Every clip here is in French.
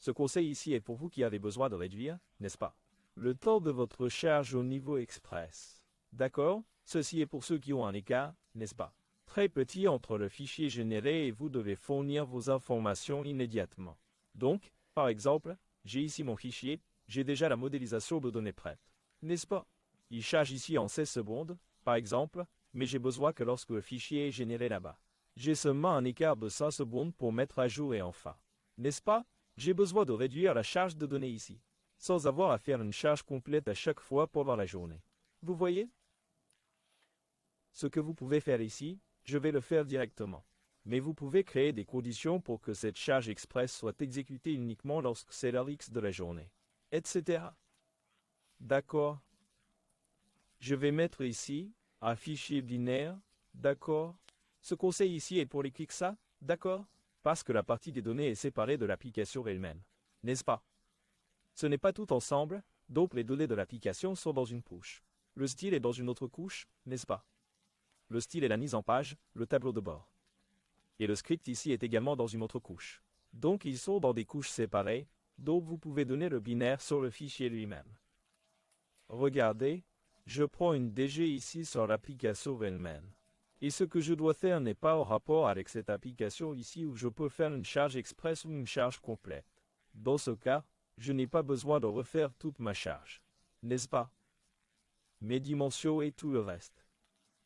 Ce conseil ici est pour vous qui avez besoin de réduire, n'est-ce pas, le temps de votre charge au niveau express. D'accord? Ceci est pour ceux qui ont un écart, n'est-ce pas, très petit entre le fichier généré et vous devez fournir vos informations immédiatement. Donc, par exemple, j'ai ici mon fichier, j'ai déjà la modélisation de données prête. N'est-ce pas? Il charge ici en 16 secondes, par exemple, mais j'ai besoin que lorsque le fichier est généré là-bas, j'ai seulement un écart de 5 secondes pour mettre à jour et enfin. N'est-ce pas? J'ai besoin de réduire la charge de données ici, sans avoir à faire une charge complète à chaque fois pendant la journée. Vous voyez? Ce que vous pouvez faire ici, je vais le faire directement. Mais vous pouvez créer des conditions pour que cette charge express soit exécutée uniquement lorsque c'est l'heure X de la journée, etc. D'accord? Je vais mettre ici un fichier binaire, d'accord? Ce conseil ici est pour les Quixa, d'accord? Parce que la partie des données est séparée de l'application elle-même, n'est-ce pas? Ce n'est pas tout ensemble, donc les données de l'application sont dans une couche. Le style est dans une autre couche, n'est-ce pas? Le style est la mise en page, le tableau de bord. Et le script ici est également dans une autre couche. Donc ils sont dans des couches séparées, donc vous pouvez donner le binaire sur le fichier lui-même. Regardez, je prends une DG ici sur l'application elle-même. Et ce que je dois faire n'est pas en rapport avec cette application ici où je peux faire une charge express ou une charge complète. Dans ce cas, je n'ai pas besoin de refaire toute ma charge. N'est-ce pas? Mes dimensions et tout le reste.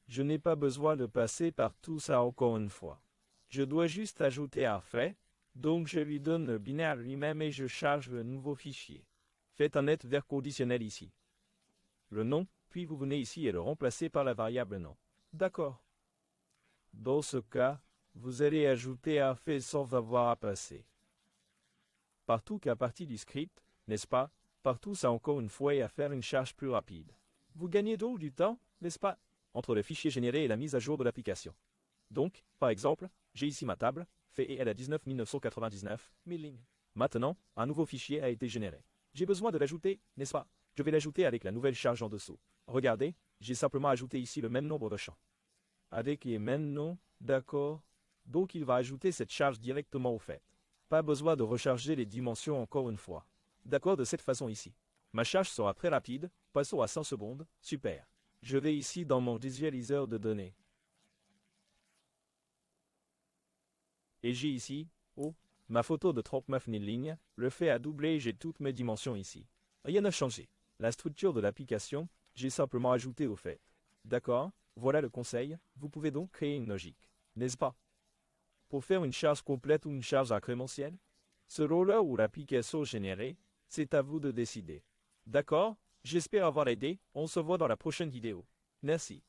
Je n'ai pas besoin de passer par tout ça encore une fois. Je dois juste ajouter un fait, donc je lui donne le binaire lui-même et je charge le nouveau fichier. Faites un net vers conditionnel ici. Le nom, puis vous venez ici et le remplacez par la variable nom. D'accord. Dans ce cas, vous allez ajouter un fait sans avoir à passer. Partout qu'à partir du script, n'est-ce pas, partout ça encore une fois et à faire une charge plus rapide. Vous gagnez donc du temps, n'est-ce pas, entre le fichier généré et la mise à jour de l'application. Donc, par exemple, j'ai ici ma table, fait et elle a 19 999 000 lignes. Maintenant, un nouveau fichier a été généré. J'ai besoin de l'ajouter, n'est-ce pas? Je vais l'ajouter avec la nouvelle charge en dessous. Regardez, j'ai simplement ajouté ici le même nombre de champs. Avec les mêmes noms, d'accord? Donc il va ajouter cette charge directement au fait. Pas besoin de recharger les dimensions encore une fois. D'accord, de cette façon ici. Ma charge sera très rapide, passons à 100 secondes, super. Je vais ici dans mon visualiseur de données. Et j'ai ici, oh, ma photo de 39 000 lignes, le fait a doublé et j'ai toutes mes dimensions ici. Rien n'a changé. La structure de l'application, j'ai simplement ajouté au fait. D'accord, voilà le conseil, vous pouvez donc créer une logique, n'est-ce pas? Pour faire une charge complète ou une charge incrémentielle, selon l'heure où l'application générée, c'est à vous de décider. D'accord? J'espère avoir aidé, on se voit dans la prochaine vidéo. Merci.